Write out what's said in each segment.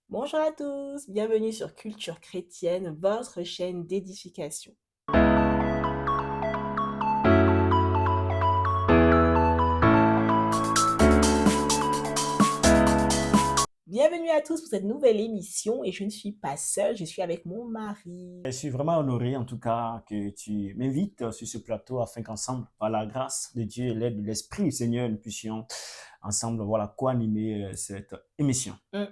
Bonjour à tous, bienvenue sur Culture chrétienne, votre chaîne d'édification. Bienvenue à tous pour cette nouvelle émission et je ne suis pas seule, je suis avec mon mari. Je suis vraiment honoré, en tout cas, que tu m'invites sur ce plateau afin qu'ensemble, par la grâce de Dieu et l'aide de l'Esprit du Seigneur, nous puissions ensemble, voilà, co-animer cette émission. Hum.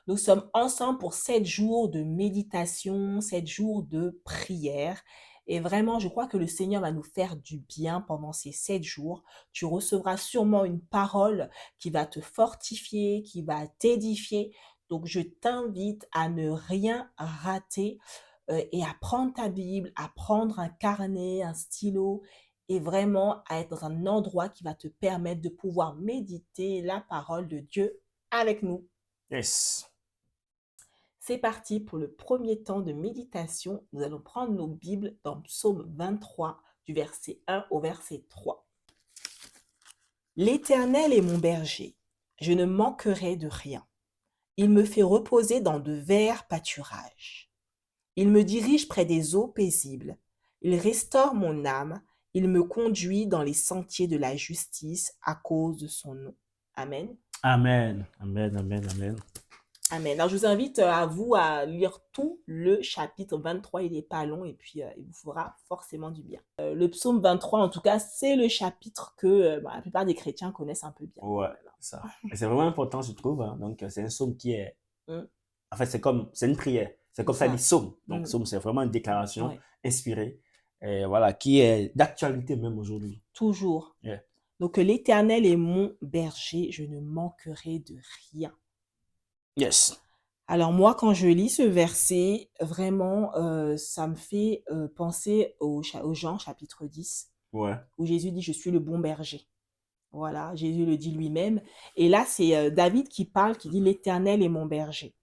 Nous sommes ensemble pour 7 jours de méditation, 7 jours de prière. Et vraiment, je crois que le Seigneur va nous faire du bien pendant ces 7 jours. Tu recevras sûrement une parole qui va te fortifier, qui va t'édifier. Donc, je t'invite à ne rien rater et à prendre ta Bible, à prendre un carnet, un stylo et vraiment à être dans un endroit qui va te permettre de pouvoir méditer la parole de Dieu avec nous. Yes. C'est parti pour le premier temps de méditation. Nous allons prendre nos Bibles dans Psaume 23, du verset 1 au verset 3. L'Éternel est mon berger, je ne manquerai de rien. Il me fait reposer dans de verts pâturages. Il me dirige près des eaux paisibles. Il restaure mon âme. Il me conduit dans les sentiers de la justice à cause de son nom. Amen. Amen. Amen, amen, amen. Amen. Alors, je vous invite à vous à lire tout le chapitre 23. Il n'est pas long et puis il vous fera forcément du bien. Le psaume 23, en tout cas, c'est le chapitre que la plupart des chrétiens connaissent un peu bien. Ouais, Voilà. ça. Et c'est vraiment important, je trouve, hein. Donc, c'est un psaume qui est, Mm, en fait, c'est une prière. C'est comme ça dit ça. psaume. Donc, Mm, psaume, c'est vraiment une déclaration ouais, inspirée, et voilà, qui est d'actualité même aujourd'hui. toujours. Yeah. Donc, l'Éternel est mon berger, je ne manquerai de rien. Yes. Alors moi, quand je lis ce verset, vraiment, ça me fait penser au Jean chapitre 10, Ouais. où Jésus dit, je suis le bon berger. Voilà, Jésus le dit lui-même. Et là, c'est David qui parle, qui dit, l'Éternel est mon berger.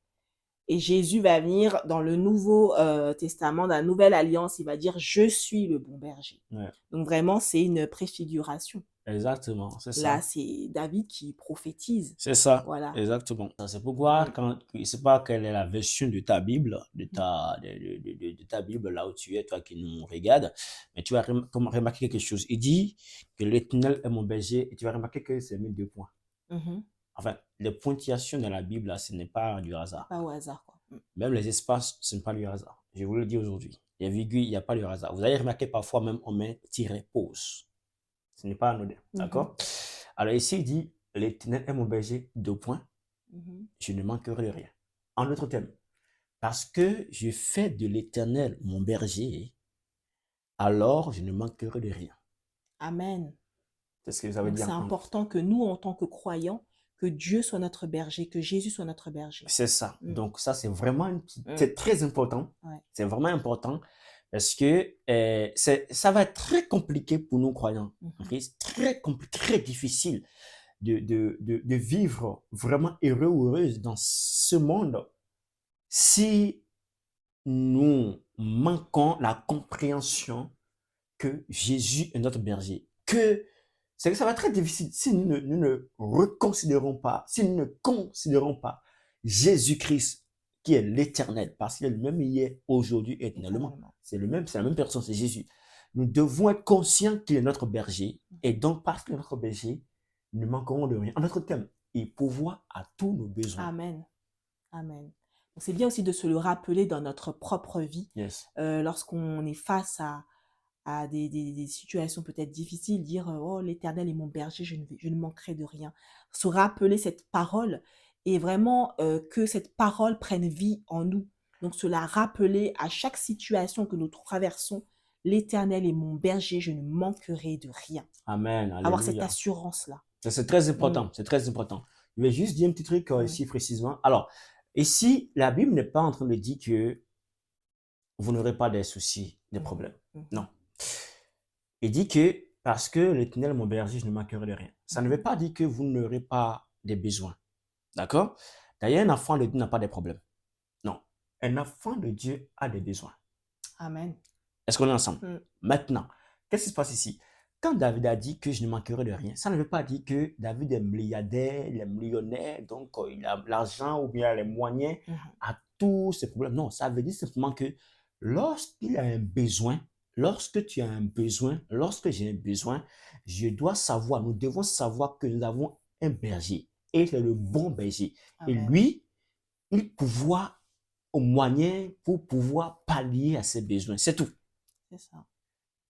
Et Jésus va venir dans le Nouveau Testament, dans la Nouvelle Alliance, il va dire, je suis le bon berger. Ouais. Donc vraiment, c'est une préfiguration. Exactement, c'est Là, ça. c'est David qui prophétise. C'est ça, Voilà. exactement. C'est pourquoi, Mm, quand, je ne sais pas quelle est la version de ta Bible, mhm, de ta Bible là où tu es, toi qui nous regardes, mais tu vas remarquer quelque chose. Il dit que l'Éternel est mon berger et tu vas remarquer que c'est mis deux points. mhm. Enfin, les pointillations dans la Bible, là, ce n'est pas du C'est hasard. pas au hasard, quoi. Mm. Même les espaces, ce n'est pas du hasard. Je vous le dis aujourd'hui. Les virgules, il n'y a pas de hasard. Vous allez remarquer parfois même on met tiret pause. Ce n'est pas anodin. Mhm, D'accord? Alors ici, il dit, l'Éternel est mon berger, deux points, mhm. je ne manquerai de rien. En d'autres termes, parce que je fais de l'Éternel mon berger, alors je ne manquerai de rien. Amen. C'est ce que ça veut Donc c'est dire. important que nous, en tant que croyants, que Dieu soit notre berger, que Jésus soit notre berger. C'est ça. Mm, Donc ça, c'est vraiment, mm, c'est très important. ouais. C'est vraiment important parce que ça va être très compliqué pour nous croyants. Mhm. Okay? C'est très compliqué, très difficile de vivre vraiment heureux ou heureuse dans ce monde si nous manquons la compréhension que Jésus est notre berger. C'est que ça va être très difficile si nous ne reconsidérons pas, si nous ne considérons pas Jésus-Christ qui est l'éternel, parce qu'il est le même hier, aujourd'hui et éternellement. Éternellement. C'est la même personne, c'est Jésus. Nous devons être conscients qu'il est notre berger, et Mhm. donc parce qu'il est notre berger, nous ne manquerons de rien. En notre thème, il pourvoit à tous nos besoins. Amen. Amen. Donc c'est bien aussi de se le rappeler dans notre propre vie, Yes. lorsqu'on est face à des situations peut-être difficiles, dire oh l'Éternel est mon berger, je ne manquerai de rien. Se rappeler cette parole et vraiment que cette parole prenne vie en nous. Donc se la rappeler à chaque situation que nous traversons. L'Éternel est mon berger, je ne manquerai de rien. Amen. Avoir cette Alléluia. assurance-là. C'est très Mm, important, c'est très important. Je vais juste dire un petit truc mm, ici précisément. Alors, ici, la Bible n'est pas en train de dire que vous n'aurez pas des soucis, des mhm, problèmes. mhm, Non. Il dit que parce que l'Éternel est mon berger, je ne manquerai de rien. Ça ne mhm. veut pas dire que vous n'aurez pas des besoins. D'accord? D'ailleurs, un enfant de Dieu n'a pas de problèmes. Non. Un enfant de Dieu a des besoins. Amen. Est-ce qu'on est ensemble? Mm, Maintenant, qu'est-ce qui se passe ici? quand David a dit que je ne manquerai de rien, ça ne veut pas dire que David est milliardaire, il est millionnaire, donc il a l'argent ou bien les moyens Mhm. à tous ses problèmes. Non, ça veut dire simplement que lorsqu'il a un besoin, lorsque tu as un besoin, lorsque j'ai un besoin, je dois savoir, nous devons savoir que nous avons un berger et c'est le bon berger. Et Amen. lui, il pourvoit aux moyens pour pouvoir pallier à ses besoins. C'est tout. C'est ça.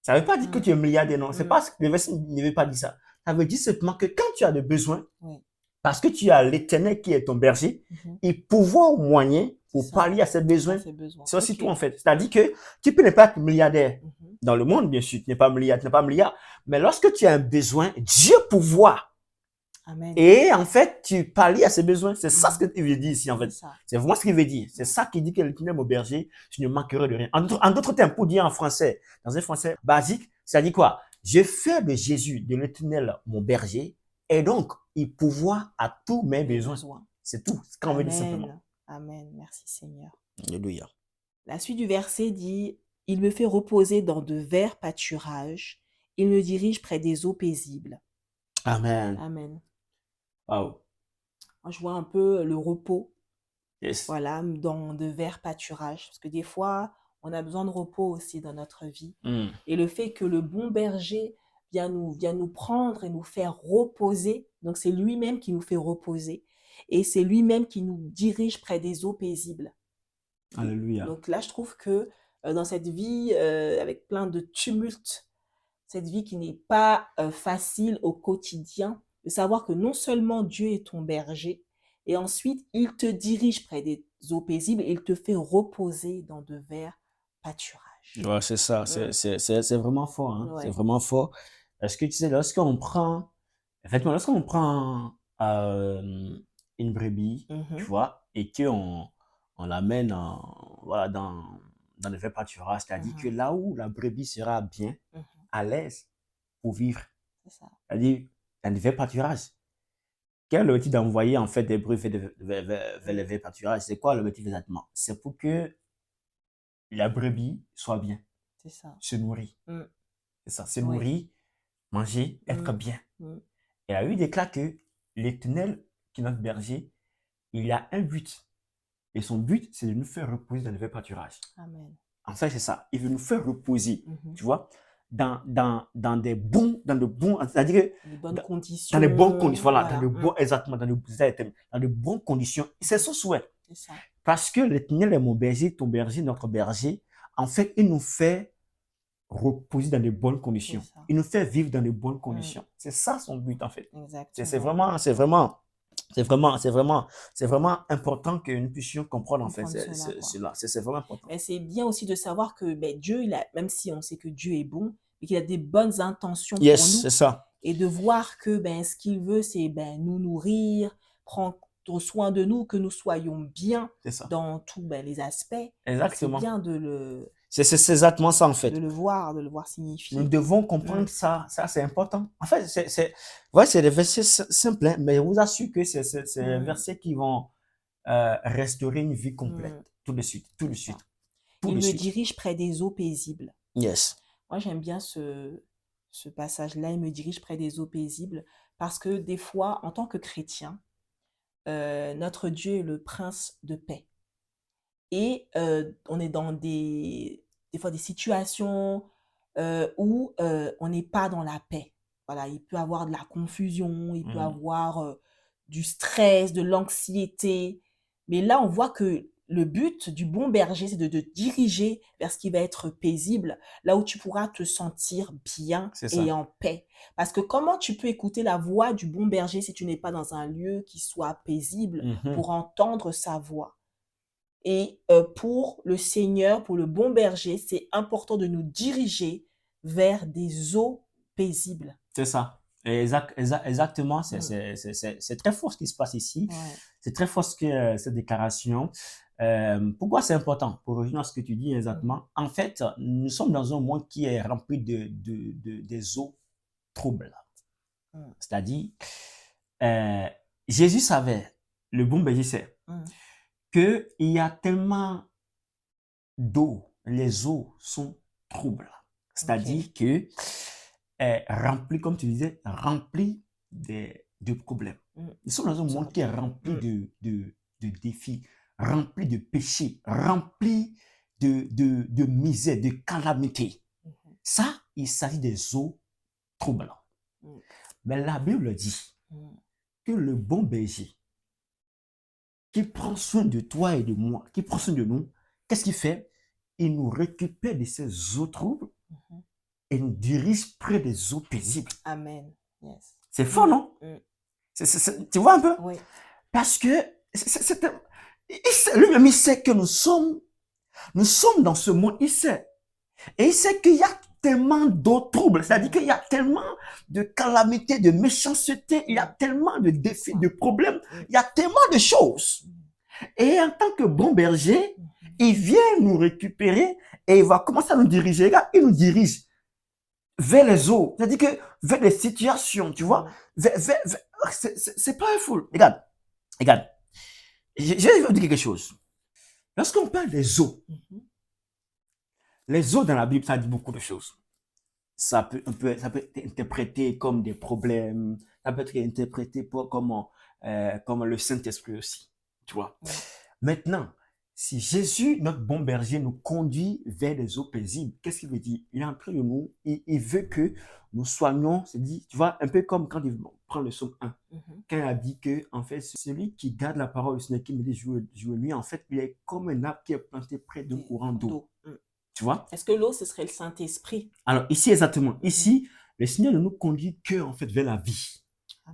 Ça ne veut pas dire que Mm. tu es milliardaire, non. C'est Mm. pas, le verset ne veut pas dire ça. Ça veut dire simplement que quand tu as des besoins, Oui. parce que tu as l'Éternel qui est ton berger, Mhm. il pourvoit aux moyens C'est pour ça. pallier à ses À besoins. ses besoins. C'est aussi Ok. tout en fait. C'est-à-dire que tu peux ne pas être milliardaire Mhm. dans le monde, bien sûr. Tu n'es pas milliardaire, tu n'es pas milliard. Mais lorsque tu as un besoin, Dieu pourvoit. Amen. Et en fait, tu pallies à ses besoins. C'est ça ce Mhm. qu'il veut dire ici, en C'est fait. ça. C'est vraiment ce qu'il veut dire. C'est ça qui dit que l'Éternel est mon berger, je ne manquerai de rien. En d'autres termes, pour dire en français, dans un français basique, ça dit quoi? Je fais de Jésus, de l'Éternel, mon berger, et donc, il pourvoit à tous mes Mes besoins. besoins. C'est tout ce qu'on veut dire simplement. Amen. Amen. Merci Seigneur. Alléluia. La suite du verset dit, il me fait reposer dans de verts pâturages. Il me dirige près des eaux paisibles. Amen. Amen. Wow. Moi, je vois un peu le repos, Yes. voilà, dans de verts pâturages. Parce que des fois, on a besoin de repos aussi dans notre vie. Et le fait que le bon berger vient nous prendre et nous faire reposer, donc c'est lui-même qui nous fait reposer. Et c'est lui-même qui nous dirige près des eaux paisibles. Alléluia. Donc là, je trouve que dans cette vie avec plein de tumultes, cette vie qui n'est pas facile au quotidien, de savoir que non seulement Dieu est ton berger, et ensuite il te dirige près des eaux paisibles et il te fait reposer dans de verts pâturages. Ouais, c'est ça. Mm. C'est vraiment fort. Hein? C'est Ouais. vraiment fort. Parce que tu sais, effectivement, lorsqu'on prend une brebis, tu Mhm. vois, et on l'amène voilà, dans le vrai pâturage, c'est-à-dire que Mhm. là où la brebis sera bien, Mhm. à l'aise pour vivre, C'est ça. c'est-à-dire dans le vrai pâturage. Quel est l'objectif d'envoyer en fait des brebis vers le vrai pâturage? C'est quoi l'objectif exactement? C'est pour que la brebis soit bien, C'est ça. se nourrit. Mm. C'est ça, se Oui. nourrir, manger, être Mm. bien. Mm. Et la Bible déclare que l'Éternel, qui est notre berger, il a un but. Et son but, c'est de nous faire reposer dans le vrai pâturage. Amen. En fait, c'est ça. Il veut nous faire reposer, Mhm. tu vois, dans de bons, c'est-à-dire que Les bonnes dans, conditions. dans les bonnes conditions, voilà, Voilà. exactement, dans de bonnes conditions. C'est son souhait. C'est ça. Parce que l'Éternel est mon berger, ton berger, notre berger. En fait, il nous fait reposer dans de bonnes C'est conditions. ça. Il nous fait vivre dans de bonnes Mm. conditions. C'est ça son but, en fait. C'est Exactement. vraiment important que nous puissions comprendre, en fait, Comprendre cela, quoi. cela. C'est vraiment important. Mais c'est bien aussi de savoir que Dieu, même si on sait que Dieu est bon, mais qu'il a des bonnes intentions pour Yes, nous, c'est ça. et de voir que ce qu'il veut, c'est nous nourrir, prendre soin de nous, que nous soyons bien C'est ça. dans tous les aspects. C'est Exactement. bien C'est exactement ça, en de fait. le voir Nous signifier. devons comprendre ça. Ça, c'est important. En fait, c'est des versets simples, hein, mais je vous assure que c'est des versets qui vont restaurer une vie complète. Mm. Tout de suite, tout de C'est ça. suite, tout Il de me suite. dirige près des eaux paisibles. Yes. Moi, j'aime bien ce passage-là, il me dirige près des eaux paisibles, parce que des fois, en tant que chrétien, notre Dieu est le prince de paix. Et on est dans des fois des situations où on n'est pas dans la paix. Voilà, il peut y avoir de la confusion, il peut y avoir du stress, de l'anxiété. Mais là, on voit que le but du bon berger, c'est de te diriger vers ce qui va être paisible, là où tu pourras te sentir bien C'est et ça. en paix. Parce que comment tu peux écouter la voix du bon berger si tu n'es pas dans un lieu qui soit paisible pour entendre sa voix? Et pour le Seigneur, pour le bon berger, c'est important de nous diriger vers des eaux paisibles. C'est ça. Exactement. Mm. C'est très fort ce qui se passe ici. Ouais. C'est très fort cette déclaration. Pourquoi c'est important? Pour revenir à ce que tu dis exactement. En fait, nous sommes dans un monde qui est rempli des eaux troubles. C'est-à-dire, Jésus savait, le bon berger sait, qu'il y a tellement d'eau, les eaux sont troubles. C'est-à-dire que est rempli, comme tu disais, rempli de problèmes. Nous sommes dans un monde qui est rempli de défis, rempli de péchés, rempli de misère, de calamités. Ça, il s'agit des eaux troublantes. Mais la Bible dit que le bon berger qui prend soin de toi et de moi, qui prend soin de nous, qu'est-ce qu'il fait? Il nous récupère de ces eaux troubles et nous dirige près des eaux paisibles. Amen. Yes. C'est fort, non? Tu vois un peu? Oui. Parce que lui-même, il sait que nous sommes dans ce monde, il sait. Et il sait qu'il y a tellement d'eau troubles, c'est-à-dire qu'il y a tellement de calamités, de méchanceté, il y a tellement de défis, de problèmes, il y a tellement de choses. Et en tant que bon berger, il vient nous récupérer et il va commencer à nous diriger. Regarde, il nous dirige vers les eaux, c'est-à-dire que vers les situations, tu vois, c'est pas un fou. Regarde, je vais vous dire quelque chose. Lorsqu'on parle des eaux, les eaux dans la Bible, ça dit beaucoup de choses. Ça peut être interprété comme des problèmes, ça peut être interprété comme le Saint-Esprit aussi, tu vois. Maintenant, si Jésus, notre bon berger, nous conduit vers les eaux paisibles, qu'est-ce qu'il veut dire? Il est en train de nous, il veut que nous soignons, c'est dit, tu vois, un peu comme quand il prend le psaume 1, quand il a dit que, en fait, celui qui garde la parole du Seigneur, qui me dit jouer lui, en fait, il est comme un arbre qui est planté près d'un courant d'eau. Tu vois? Est-ce que l'eau, ce serait le Saint-Esprit? Alors, ici, exactement. Ici, le Seigneur ne nous conduit que, en fait, vers la vie.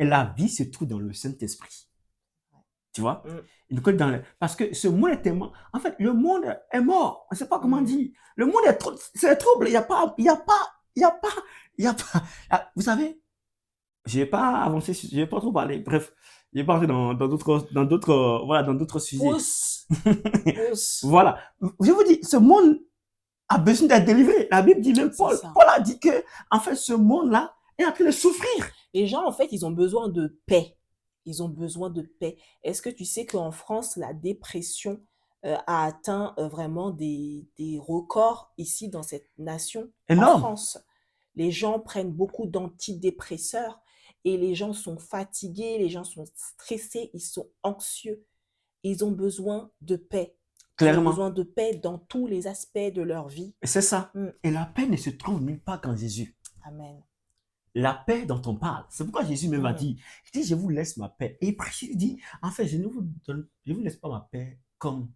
Et la vie se trouve dans le Saint-Esprit. Tu vois? Il nous conduit parce que ce monde est tellement... En fait, le monde est mort. On ne sait pas comment dire. Le monde est c'est trouble. Il n'y a pas... Vous savez, je vais pas avancer, je vais pas trop parler. Bref, je vais pas rentrer dans d'autres sujets. Pousse. Voilà. Je vous dis, ce monde a besoin d'être délivré. La Bible dit même, Paul a dit que, en fait, ce monde-là est en train de souffrir. Les gens, en fait, ils ont besoin de paix. Ils ont besoin de paix. Est-ce que tu sais qu'en France, la dépression a atteint vraiment des records ici dans cette nation? Énorme. En France, les gens prennent beaucoup d'antidépresseurs et les gens sont fatigués, les gens sont stressés, ils sont anxieux. Ils ont besoin de paix. Clairement. Ils ont besoin de paix dans tous les aspects de leur vie. C'est ça. Et la paix ne se trouve nulle part qu'en Jésus. Amen. La paix dont on parle. C'est pourquoi Jésus même a dit, je vous laisse ma paix. Et il dit, en fait, je vous laisse pas ma paix comme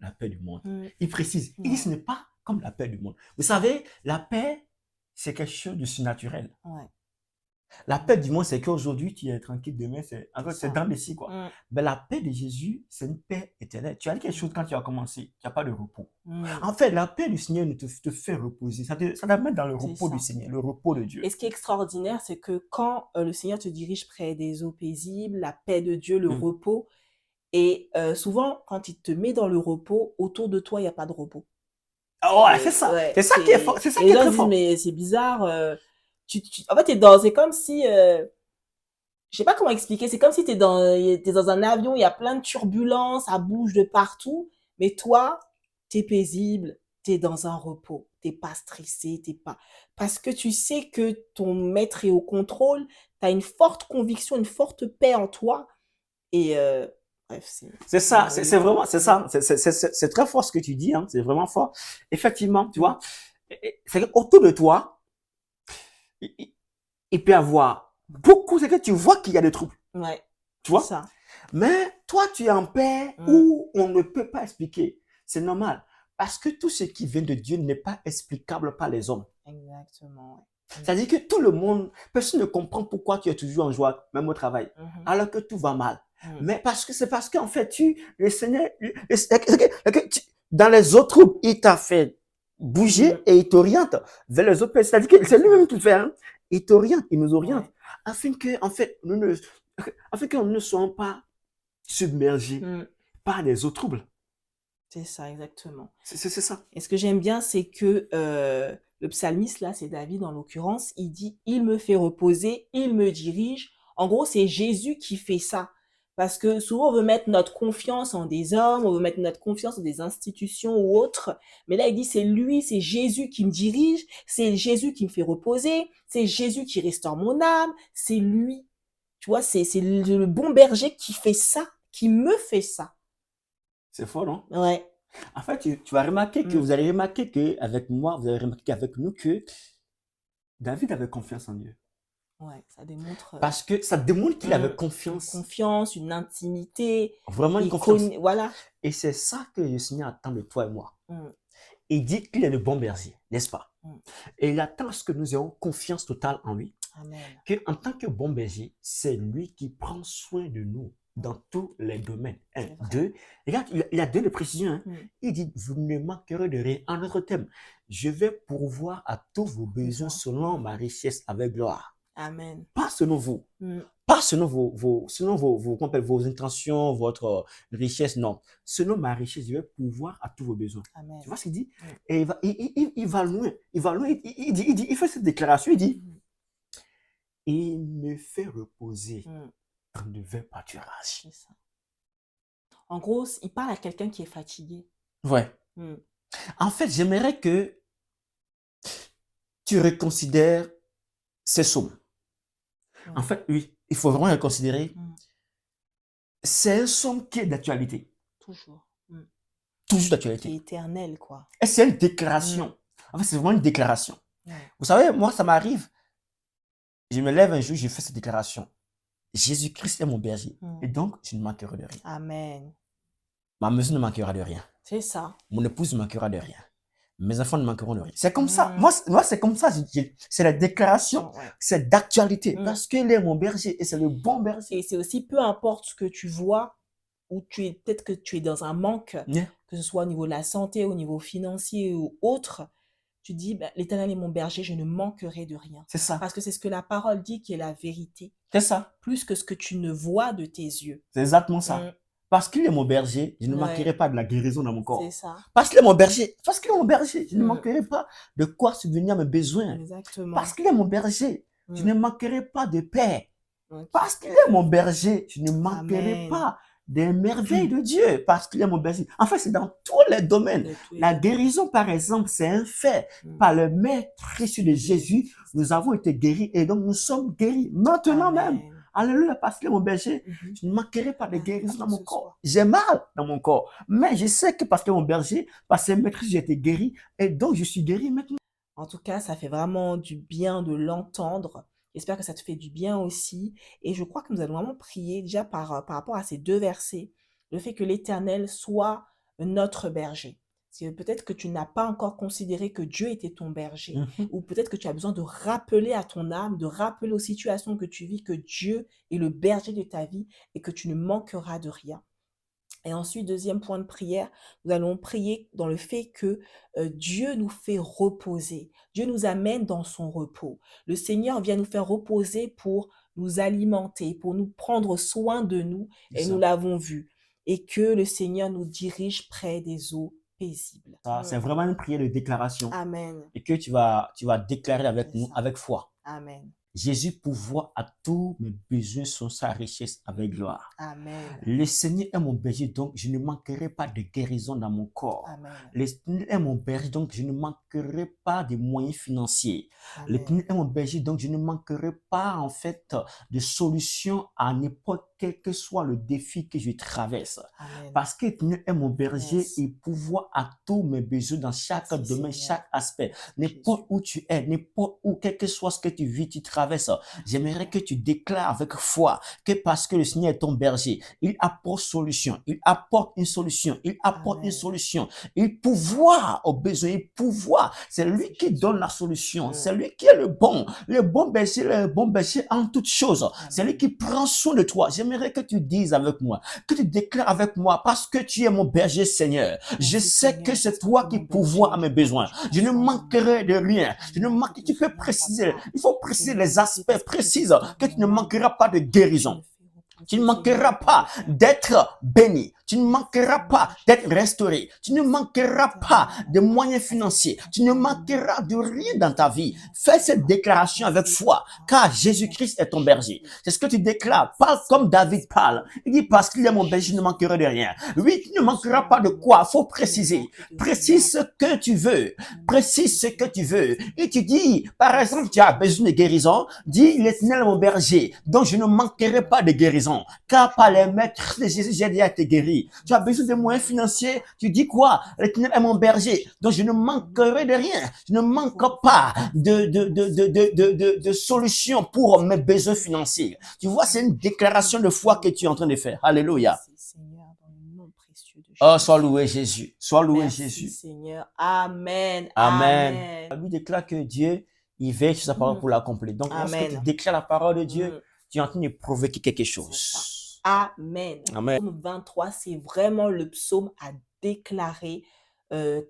la paix du monde. Il précise, il dit, ce n'est pas comme la paix du monde. Vous savez, la paix, c'est quelque chose de surnaturel. La paix du monde, c'est qu'aujourd'hui, tu es tranquille, demain, c'est dans les cieux, quoi. Mais la paix de Jésus, c'est une paix éternelle. Tu as dit quelque chose quand tu as commencé, tu n'as pas de repos. En fait, la paix du Seigneur te fait reposer. Ça t'amène dans le repos du Seigneur, le repos de Dieu. Et ce qui est extraordinaire, c'est que quand le Seigneur te dirige près des eaux paisibles, la paix de Dieu, le repos, et souvent, quand il te met dans le repos, autour de toi, il n'y a pas de repos. Oh, c'est ça. Ouais, c'est ça qui est fort. C'est ça qui est très fort. Mais c'est bizarre. En fait, c'est comme si... je sais pas comment expliquer. C'est comme si t'es dans un avion, il y a plein de turbulences, ça bouge de partout. Mais toi, t'es paisible, t'es dans un repos. T'es pas stressé, t'es pas... Parce que tu sais que ton maître est au contrôle. T'as une forte conviction, une forte paix en toi. Et... bref, c'est ça, c'est vraiment, c'est ça, c'est très fort ce que tu dis, hein, c'est vraiment fort. Effectivement, tu vois, c'est autour de toi, il peut y avoir beaucoup, c'est que tu vois qu'il y a des troubles. Ouais. Tu vois ça. Mais toi, tu es en paix où on ne peut pas expliquer. C'est normal. Parce que tout ce qui vient de Dieu n'est pas explicable par les hommes. Exactement. C'est-à-dire que tout le monde, personne ne comprend pourquoi tu es toujours en joie, même au travail, alors que tout va mal. Mais c'est parce qu'en fait, le Seigneur, dans les autres troubles, il t'a fait bouger et il t'oriente vers les autres. C'est-à-dire que c'est lui-même qui le fait. Hein? Il t'oriente, il nous oriente, afin que, en fait, afin qu'on ne soyons pas submergés par les autres troubles. C'est ça, exactement. C'est ça. Et ce que j'aime bien, c'est que le psalmiste, là, c'est David en l'occurrence, il dit « Il me fait reposer, il me dirige ». En gros, c'est Jésus qui fait ça. Parce que souvent, on veut mettre notre confiance en des hommes, on veut mettre notre confiance en des institutions ou autres. Mais là, il dit, c'est lui, c'est Jésus qui me dirige, c'est Jésus qui me fait reposer, c'est Jésus qui restaure mon âme, c'est lui. Tu vois, c'est le bon berger qui fait ça, qui me fait ça. C'est fort, non? Ouais. En fait, tu vas remarquer que, Mm. vous allez remarquer qu'avec moi, vous allez remarquer qu'avec nous, que David avait confiance en Dieu. Ouais, ça démontre Parce que ça démontre qu'il avait une confiance. confiance, une intimité. Vraiment une Il confiance. connaît, voilà. Et c'est ça que le Seigneur attend de toi et moi. Mm. Il dit qu'il est le bon berger, n'est-ce pas? Mm. Et il attend à ce que nous ayons confiance totale en lui. Amen. Qu'en tant que bon berger, c'est lui qui prend soin de nous dans tous les domaines. Un, C'est vrai. deux. Regarde, il a deux de précision. Hein. Mm. Il dit, vous ne manquerez de rien. En notre thème, je vais pourvoir à tous vos besoins selon ma richesse avec gloire. Amen. Pas selon vous. Mm. Pas selon vos intentions, votre richesse, non. Selon ma richesse, je vais pouvoir à tous vos besoins. Amen. Tu vois ce qu'il dit? Mm. Et il va loin. Il va loin. Il fait cette déclaration. Il dit, Mm. il me fait reposer Mm. dans de verts pâturages. C'est ça. En gros, il parle à quelqu'un qui est fatigué. Ouais. Mm. En fait, j'aimerais que tu reconsidères ces psaumes. Mm. En fait, oui, il faut vraiment reconsidérer. Mm. C'est un psaume qui est d'actualité. Toujours. Mm. Toujours Qui est d'actualité. éternel, quoi. Et c'est une déclaration. En fait, c'est vraiment une déclaration. Ouais. Vous savez, moi, ça m'arrive. Je me lève un jour, je fais cette déclaration. Jésus-Christ est mon berger. Mm. Et donc, je ne manquerai de rien. Amen. Ma maison ne manquera de rien. C'est ça. Mon épouse ne manquera de rien. Mes enfants ne manqueront de rien. C'est comme ça. Mm. Moi c'est comme ça. C'est la déclaration. Ouais. C'est d'actualité. Mm. Parce qu'il est mon berger et c'est le bon berger. Et c'est aussi, peu importe ce que tu vois, ou peut-être que tu es dans un manque, Yeah. que ce soit au niveau de la santé, au niveau financier ou autre, tu dis, ben, l'Éternel est mon berger, je ne manquerai de rien. C'est ça. Parce que c'est ce que la parole dit qui est la vérité, C'est ça. plus que ce que tu ne vois de tes yeux. C'est exactement ça. Mm. Parce qu'il est mon berger, je ne Ouais. manquerai pas de la guérison dans mon corps. C'est ça. Parce qu'il est mon berger. Parce qu'il est mon berger, je ne Mm. manquerai pas de quoi subvenir à mes besoins. Exactement. Parce qu'il est mon berger, je Mm. ne manquerai pas de paix. Ok. Parce qu'il est mon berger, je ne manquerai Amen. pas des merveilles de Dieu. Parce qu'il est mon berger. En fait, c'est dans tous les domaines. De tous les La domaines. guérison, par exemple, c'est un fait. Mm. Par le maître précieux de Jésus, nous avons été guéris et donc nous sommes guéris maintenant même. Amen. Alléluia, parce qu'il est mon berger, Mhm. je ne manquerai pas de Amen. guérison dans Ce mon soir. corps. J'ai mal dans mon corps, mais je sais que parce qu'il est mon berger, parce que maître, j'ai été guéri et donc je suis guéri maintenant. En tout cas, ça fait vraiment du bien de l'entendre. J'espère que ça te fait du bien aussi. Et je crois que nous allons vraiment prier déjà par rapport à ces deux versets, le fait que l'Éternel soit notre berger. C'est peut-être que tu n'as pas encore considéré que Dieu était ton berger, ou peut-être que tu as besoin de rappeler à ton âme, de rappeler aux situations que tu vis que Dieu est le berger de ta vie et que tu ne manqueras de rien. Et ensuite, deuxième point de prière, nous allons prier dans le fait que Dieu nous fait reposer. Dieu nous amène dans son repos. Le Seigneur vient nous faire reposer pour nous alimenter, pour nous prendre soin de nous, et nous l'avons vu. Et que le Seigneur nous dirige près des eaux paisibles. Ça, c'est vraiment une prière de déclaration Amen. et que tu vas déclarer avec C'est nous, ça. avec foi. Amen. Jésus pourvoit à tous mes besoins sur sa richesse avec gloire. Amen. Le Seigneur est mon berger, donc je ne manquerai pas de guérison dans mon corps. Amen. Le Seigneur est mon berger, donc je ne manquerai pas de moyens financiers. Le Amen. Seigneur est mon berger, donc je ne manquerai pas en fait de solutions à n'importe quel que soit le défi que je traverse. Amen. Parce que le Seigneur est mon berger Yes. et pourvoit à tous mes besoins dans chaque Merci, domaine, Seigneur. chaque aspect. N'importe où tu es, n'importe où, quel que soit ce que tu vis, tu traverses. J'aimerais que tu déclares avec foi que parce que le Seigneur est ton berger, il apporte solution, il apporte une solution, il apporte Amen. une solution. Il pourvoit aux besoins, il pourvoit. C'est lui qui donne la solution, Mm. c'est lui qui est le bon berger en toutes choses. C'est lui Amen. qui prend soin de toi. J'aimerais que tu dises avec moi, que tu déclares avec moi, parce que tu es mon berger, Seigneur. Je Merci, sais Seigneur, que c'est parce que toi tu es qui mon pourvois à berger. mes besoins. Je ne Prends soin de moi. manquerai de rien. Je ne Amen. manque, Que tu ton peux Seigneur, préciser, papa, il faut je préciser ne les sais aspects parce que tu précis, es que tu ne mon manqueras pas de Tu guérison. me fais Tu ne Merci manqueras Seigneur pour pas le temps. d'être béni. Tu ne manqueras pas Seigneur, je d'être te restauré. Tu ne manqueras pas de éternellement moyens à cet financiers. Tu ne instant béni. manqueras de rien dans ta vie. Éternellement, Fais tu cette auras déclaration avec placé foi, en car moi. Jésus-Christ est ton berger. Jésus. C'est ce que tu déclares. Merci Parle comme David parle. Saint-Esprit. Il dit, parce qu'il est Merci mon berger, je ne Jésus. manquerai de rien. Oui, tu ne Au manqueras Seigneur pas de de moi, quoi. Faut je ne préciser. manque de rien, Précise ce que tu veux. Précise merci ce que tu Seigneur. veux. Et tu dis, par exemple, Merci tu as besoin de Jésus. guérison. Dis, Merci l'Éternel est mon berger. Donc, je ne manquerai Saint-Esprit. pas de guérison. Car Je par ne les manque de maîtres de rien. Jésus, j'ai déjà été guéri. Tu as Merci besoin de moyens Seigneur. financiers. Tu dis quoi? L'Éternel est mon berger. Donc, je ne manquerai de rien. Je ne manque pas de solution pour mes besoins financiers. Tu vois, c'est une déclaration de foi que tu es en train de faire. Alléluia. Merci Seigneur, dans le nom précieux de Oh, sois Jésus. loué Jésus. Sois loué Merci Jésus. Seigneur. Amen. Amen. La Amen. Bible déclare que Dieu, il veille sur sa parole Mhm. pour l'accomplir. Donc, lorsque tu Amen. déclares la parole de Dieu, Mhm. tu es en train de provoquer quelque C'est ça. chose. Amen. Amen. Psaume 23, c'est vraiment le psaume à déclarer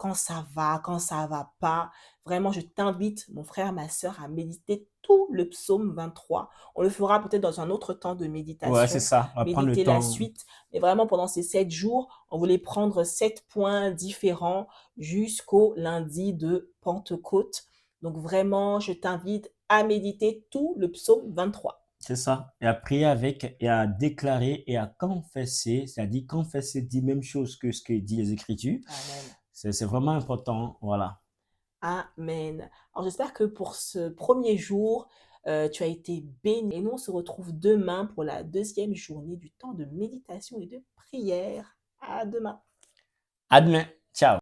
quand ça va, quand ça va pas. Vraiment, je t'invite, mon frère, ma sœur, à méditer tout le psaume 23. On le fera peut-être dans un autre temps de Ouais, c'est méditation, ça. On va prendre le méditer la temps. suite. Mais vraiment, pendant ces 7 jours, on voulait prendre 7 points différents jusqu'au lundi de Pentecôte. Donc vraiment, je t'invite à méditer tout le psaume 23. C'est ça. Et à prier avec, et à déclarer, et à confesser. C'est-à-dire, confesser dit même chose que ce que dit les Écritures. Amen. C'est vraiment important. Voilà. Amen. Alors j'espère que pour ce premier jour, tu as été béni. Et nous, on se retrouve demain pour la deuxième journée du temps de méditation et de prière. À demain. À demain. Ciao.